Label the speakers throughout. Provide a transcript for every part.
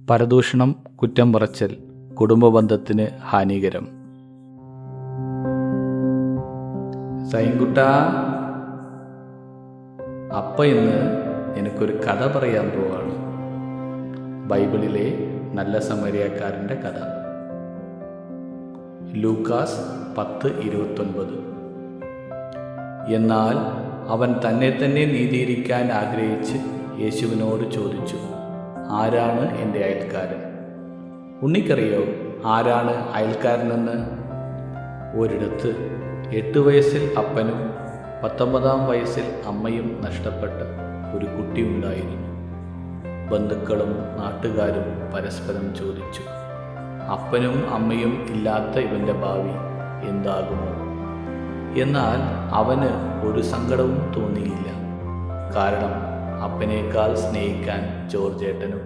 Speaker 1: പരദൂഷണം, കുറ്റം പറച്ചൽ കുടുംബബന്ധത്തിന് ഹാനികരം. സൈൻകുട്ടാ, അപ്പ ഇന്ന് എനിക്കൊരു കഥ പറയാൻ പോവാണ്. ബൈബിളിലെ നല്ല സമരിയക്കാരൻ്റെ കഥ. ലൂക്കാസ് 10:29. എന്നാൽ അവൻ തന്നെ തന്നെ നീതീകരിക്കാൻ ആഗ്രഹിച്ച് യേശുവിനോട് ചോദിച്ചു, ആരാണ് എൻ്റെ അയൽക്കാരൻ? ഉണ്ണിക്കറിയോ ആരാണ് അയൽക്കാരനെന്ന്? ഒരിടത്ത് 8 വയസ്സിൽ അപ്പനും 19 വയസ്സിൽ അമ്മയും നഷ്ടപ്പെട്ട ഒരു കുട്ടി ഉണ്ടായിരുന്നു. ബന്ധുക്കളും നാട്ടുകാരും പരസ്പരം ചോദിച്ചു, അപ്പനും അമ്മയും ഇല്ലാത്ത ഇവൻ്റെ ഭാവി എന്താകുമോ? എന്നാൽ അവന് ഒരു സങ്കടവും തോന്നിയില്ല. കാരണം അപ്പനേക്കാൾ സ്നേഹിക്കാൻ ജോർജേട്ടനും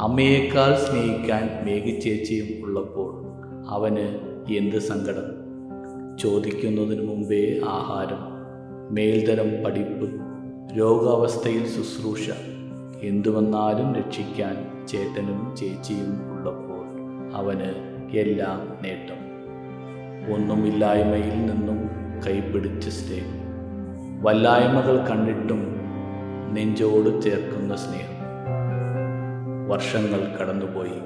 Speaker 1: അമ്മയേക്കാൾ സ്നേഹിക്കാൻ മേഘി ചേച്ചിയും ഉള്ളപ്പോൾ അവന് എന്ത് സങ്കടം? ചോദിക്കുന്നതിന് മുമ്പേ ആഹാരം, മേൽതരം പഠിപ്പ്, രോഗാവസ്ഥയിൽ ശുശ്രൂഷ, എന്തു വന്നാലും രക്ഷിക്കാൻ ചേട്ടനും ചേച്ചിയും ഉള്ളപ്പോൾ അവന് എല്ലാം നേട്ടം. ഒന്നുമില്ലായ്മയിൽ നിന്നും കൈപിടിച്ച സ്നേഹം, വല്ലായ്മകൾ കണ്ടിട്ടും നെഞ്ചോട് ചേർക്കുന്ന സ്നേഹം. വർഷങ്ങൾ കടന്നുപോയി.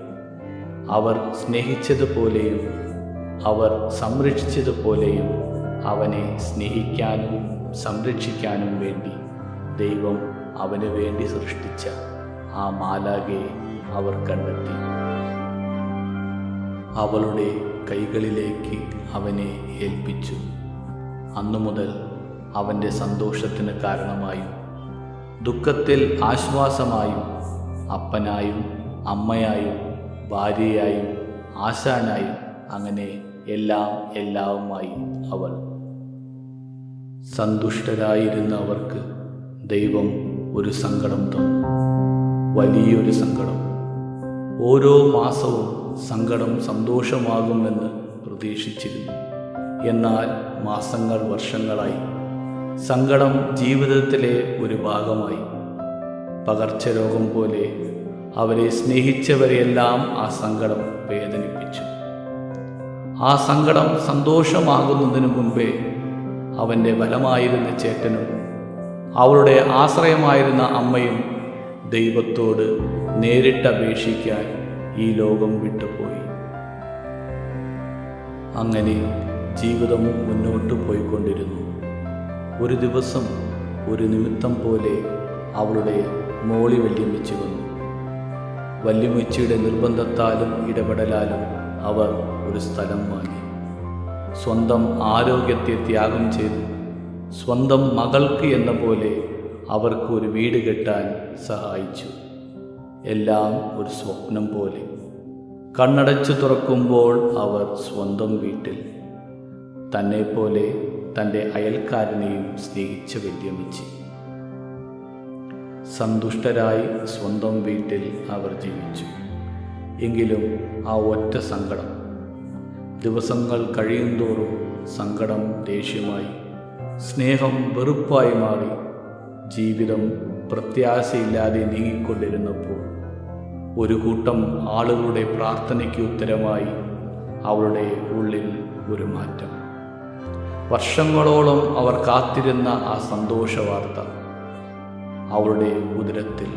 Speaker 1: അവർ സ്നേഹിച്ചതുപോലെയും അവർ സംരക്ഷിച്ചതുപോലെയും അവനെ സ്നേഹിക്കാനും സംരക്ഷിക്കാനും വേണ്ടി ദൈവം അവന് വേണ്ടി സൃഷ്ടിച്ച ആ മാലാഖയെ അവർ കണ്ടെത്തി. അവളുടെ കൈകളിലേക്ക് അവനെ ഏൽപ്പിച്ചു. അന്നു മുതൽ അവൻ്റെ സന്തോഷത്തിന് കാരണമായും ദുഃഖത്തിൽ ആശ്വാസമായും അപ്പനായും അമ്മയായും ഭാര്യയായും ആശാനായും അങ്ങനെ എല്ലാവുമായി അവൾ. സന്തുഷ്ടരായിരുന്ന അവർക്ക് ദൈവം ഒരു സങ്കടം തന്നു, വലിയൊരു സങ്കടം. ഓരോ മാസവും സങ്കടം സന്തോഷമാകുമെന്ന് പ്രതീക്ഷിച്ചിരുന്നു. എന്നാൽ മാസങ്ങൾ വർഷങ്ങളായി. സങ്കടം ജീവിതത്തിലെ ഒരു ഭാഗമായി. പകർച്ചരോഗം പോലെ അവരെ സ്നേഹിച്ചവരെയെല്ലാം ആ സങ്കടം വേദനിപ്പിച്ചു. ആ സങ്കടം സന്തോഷമാകുന്നതിനു മുമ്പേ അവൻ്റെ ബലമായിരുന്ന ചേട്ടനും അവളുടെ ആശ്രയമായിരുന്ന അമ്മയും ദൈവത്തോട് നേരിട്ടപേക്ഷിക്കാൻ ഈ ലോകം വിട്ടുപോയി. അങ്ങനെ ജീവിതം മുന്നോട്ട് പോയിക്കൊണ്ടിരുന്നു. ഒരു ദിവസം ഒരു നിമിത്തം പോലെ അവളുടെ മോളി വല്യമ്മച്ചി വന്നു. വല്യമ്മച്ചിയുടെ നിർബന്ധത്താലും ഇടപെടലാലും അവർ ഒരു സ്ഥലം വാങ്ങി. സ്വന്തം ആരോഗ്യത്തെ ത്യാഗം ചെയ്ത് സ്വന്തം മകൾക്ക് എന്ന പോലെ അവർക്ക് ഒരു വീട് കെട്ടാൻ സഹായിച്ചു. എല്ലാം ഒരു സ്വപ്നം പോലെ. കണ്ണടച്ചു തുറക്കുമ്പോൾ അവർ സ്വന്തം വീട്ടിൽ. തന്നെപ്പോലെ തൻ്റെ അയൽക്കാരനെയും സ്നേഹിച്ച വല്യമ്മച്ചി. സന്തുഷ്ടരായി സ്വന്തം വീട്ടിൽ അവർ ജീവിച്ചു. എങ്കിലും ആ ഒറ്റ സങ്കടം. ദിവസങ്ങൾ കഴിയുന്തോറും സങ്കടം ദേഷ്യമായി, സ്നേഹം വെറുപ്പായി മാറി. ജീവിതം പ്രത്യാശയില്ലാതെ നീങ്ങിക്കൊണ്ടിരുന്നപ്പോൾ ഒരു കൂട്ടം ആളുകളുടെ പ്രാർത്ഥനയ്ക്ക് ഉത്തരമായി അവളുടെ ഉള്ളിൽ ഒരു മാറ്റം. വർഷങ്ങളോളം അവർ കാത്തിരുന്ന ആ സന്തോഷ വാർത്ത. അവളുടെ ഉദരത്തിൽ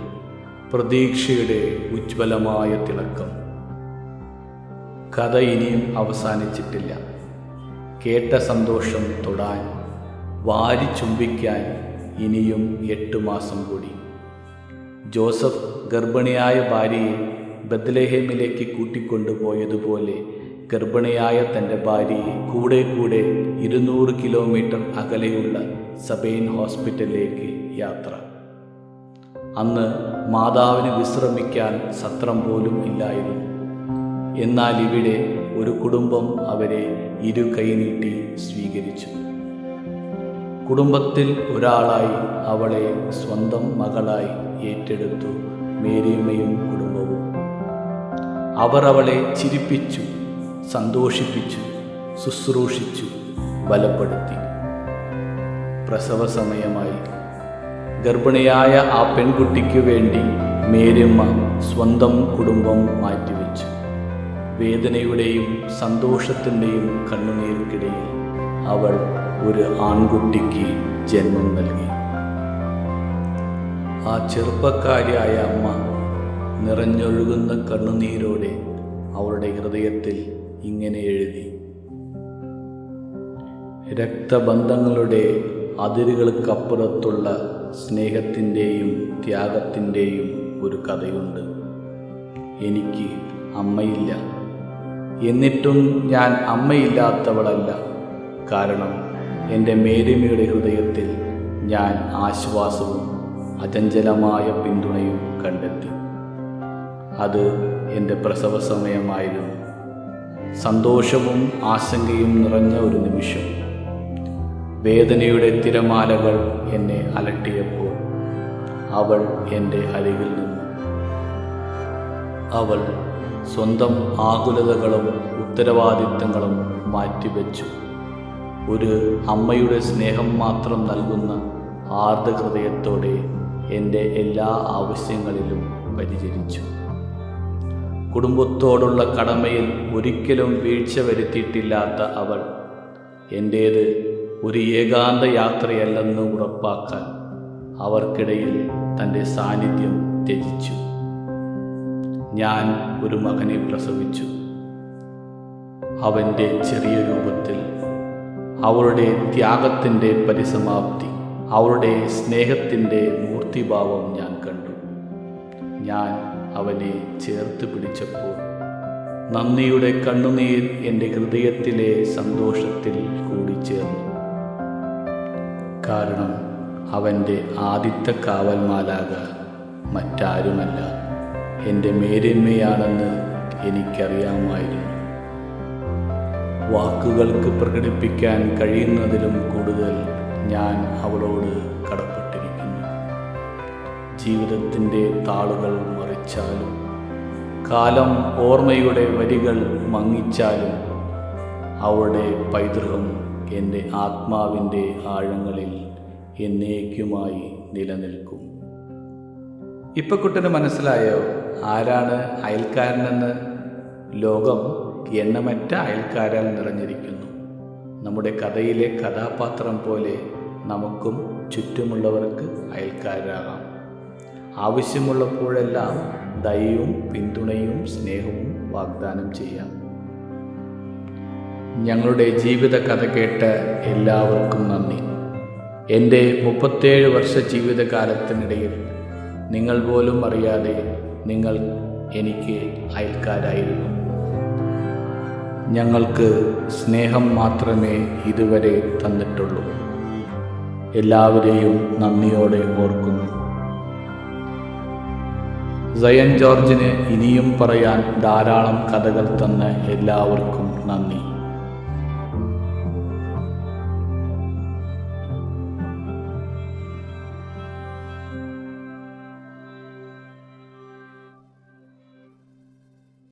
Speaker 1: പ്രതീക്ഷയുടെ ഉജ്ജ്വലമായ തിളക്കം. കഥ ഇനിയും അവസാനിച്ചിട്ടില്ല. കേട്ട സന്തോഷം തൊടാൻ, വാരി ചുംബിക്കാൻ ഇനിയും 8 മാസം കൂടി. ജോസഫ് ഗർഭിണിയായ ഭാര്യയെ ബത്ലഹേമിലേക്ക് കൂട്ടിക്കൊണ്ടുപോയതുപോലെ ഗർഭിണിയായ തൻ്റെ ഭാര്യയെ കൂടെ 200 കിലോമീറ്റർ അകലെയുള്ള സബൈൻ ഹോസ്പിറ്റലിലേക്ക് യാത്ര. അന്ന് മാതാവിന് വിശ്രമിക്കാൻ സത്രം പോലും ഇല്ലായിരുന്നു. എന്നാൽ ഇവിടെ ഒരു കുടുംബം അവരെ ഇരു കൈനീട്ടി സ്വീകരിച്ചു. കുടുംബത്തിൽ ഒരാളായി അവളെ സ്വന്തം മകളായി ഏറ്റെടുത്തു മേരിയമ്മയും കുടുംബവും. അവർ അവളെ ചിരിപ്പിച്ചു, സന്തോഷിപ്പിച്ചു, ശുശ്രൂഷിച്ചു, ബലപ്പെടുത്തി. പ്രസവ സമയമായി. ഗർഭിണിയായ ആ പെൺകുട്ടിക്ക് വേണ്ടി മേരിയമ്മ സ്വന്തം കുടുംബം മാറ്റിവെച്ചു. വേദനയുടെയും സന്തോഷത്തിൻ്റെയും കണ്ണുനീർക്കിടയിൽ അവൾ ഒരു ആൺകുട്ടിക്ക് ജന്മം നൽകി. ആ ചെറുപ്പക്കാരിയായ അമ്മ നിറഞ്ഞൊഴുകുന്ന കണ്ണുനീരോടെ അവളുടെ ഹൃദയത്തിൽ ഇങ്ങനെ എഴുതി: രക്തബന്ധങ്ങളുടെ അതിരുകൾക്കപ്പുറത്തുള്ള സ്നേഹത്തിൻ്റെയും ത്യാഗത്തിൻ്റെയും ഒരു കഥയുണ്ട്. എനിക്ക് അമ്മയില്ല, എന്നിട്ടും ഞാൻ അമ്മയില്ലാത്തവളല്ല. കാരണം എൻ്റെ മേരിമയുടെ ഹൃദയത്തിൽ ഞാൻ ആശ്വാസവും അചഞ്ചലമായ പിന്തുണയും കണ്ടെത്തി. അത് എൻ്റെ പ്രസവ സമയമായിരുന്നു. സന്തോഷവും ആശങ്കയും നിറഞ്ഞ ഒരു നിമിഷം. വേദനയുടെ തിരമാലകൾ എന്നെ അലട്ടിയപ്പോൾ അവൾ എൻ്റെ അരികിൽ നിന്നു. അവൾ സ്വന്തം ആകുലതകളും ഉത്തരവാദിത്തങ്ങളും മാറ്റിവെച്ചു. ഒരു അമ്മയുടെ സ്നേഹം മാത്രം നൽകുന്ന ആർദ്ര ഹൃദയത്തോടെ എൻ്റെ എല്ലാ ആവശ്യങ്ങളിലും പരിചരിച്ചു. കുടുംബത്തോടുള്ള കടമയിൽ ഒരിക്കലും വീഴ്ച വരുത്തിയിട്ടില്ലാത്ത അവൾ എൻ്റേത് ഒരു ഏകാന്ത യാത്രയല്ലെന്ന് ഉറപ്പാക്കാൻ അവർക്കിടയിൽ തൻ്റെ സാന്നിധ്യം ത്യജിച്ചു. ഞാൻ ഒരു മകനെ പ്രസവിച്ചു. അവൻ്റെ ചെറിയ രൂപത്തിൽ അവളുടെ ത്യാഗത്തിൻ്റെ പരിസമാപ്തി, അവളുടെ സ്നേഹത്തിൻ്റെ മൂർത്തിഭാവം ഞാൻ കണ്ടു. ഞാൻ അവനെ ചേർത്ത് പിടിച്ചപ്പോൾ നന്ദിയുടെ കണ്ണുനീർ എൻ്റെ ഹൃദയത്തിലെ സന്തോഷത്തിൽ കൂടിച്ചേർന്നു. കാരണം അവൻ്റെ ആദ്യത്തെ കാവൽമാലാക മറ്റാരുമല്ല, എൻ്റെ മേരിയമ്മയാണെന്ന് എനിക്കറിയാമായിരുന്നു. വാക്കുകൾക്ക് പ്രകടിപ്പിക്കാൻ കഴിയുന്നതിലും കൂടുതൽ ഞാൻ അവളോട് കടപ്പെട്ടിരിക്കുന്നു. ജീവിതത്തിൻ്റെ താളുകൾ മറിച്ചാലും കാലം ഓർമ്മയുടെ വരികൾ മങ്ങിച്ചാലും അവളുടെ പൈതൃകം എൻ്റെ ആത്മാവിൻ്റെ ആഴങ്ങളിൽ എന്നേക്കുമായി നിലനിൽക്കും. ഇപ്പം കുട്ടന് മനസ്സിലായോ ആരാണ് അയൽക്കാരനെന്ന്? ലോകം എണ്ണമറ്റ അയൽക്കാരാൽ നിറഞ്ഞിരിക്കുന്നു. നമ്മുടെ കഥയിലെ കഥാപാത്രം പോലെ നമുക്കും ചുറ്റുമുള്ളവർക്ക് അയൽക്കാരാകാം. ആവശ്യമുള്ളപ്പോഴെല്ലാം ദയയും പിന്തുണയും സ്നേഹവും വാഗ്ദാനം ചെയ്യാം. ഞങ്ങളുടെ ജീവിത കഥ കേട്ട എല്ലാവർക്കും നന്ദി. എൻ്റെ 37 വർഷ ജീവിതകാലത്തിനിടയിൽ നിങ്ങൾ പോലും അറിയാതെ നിങ്ങൾ എനിക്ക് അയൽക്കാരായിരുന്നു. ഞങ്ങൾക്ക് സ്നേഹം മാത്രമേ ഇതുവരെ തന്നിട്ടുള്ളൂ. എല്ലാവരെയും നന്ദിയോടെ ഓർക്കുന്നു. സയൻ ജോർജിന് ഇനിയും പറയാൻ ധാരാളം കഥകൾ തന്ന എല്ലാവർക്കും നന്ദി.